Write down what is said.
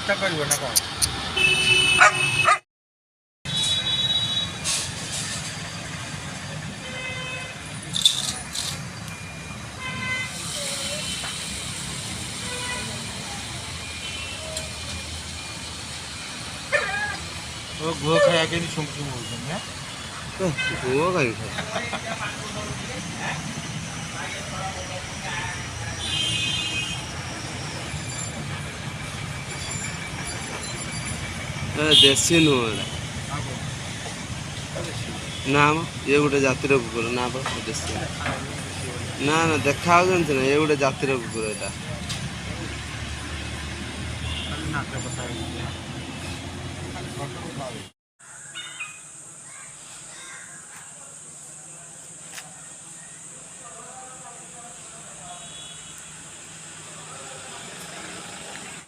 ଚେଷ୍ଟା କରିବ ନା କ'ଣ? ଗୁହ ଖାଇବା କେମିତି ଶୁଙ୍ଗ ଶୁଙ୍ଗ ହଉଛନ୍ତି ନା? ଗୁହ କାହିଁ ଦେଶୀ ନୁହଁ ନା ମ ଇଏ ଗୋଟେ ଜାତିର କୁକୁର ନା ଦେଶୀ ନା ନା ଦେଖା ଯାଉଛନ୍ତି ନା ଇଏ ଗୋଟେ ଜାତିର କୁକୁର ଏଇଟା।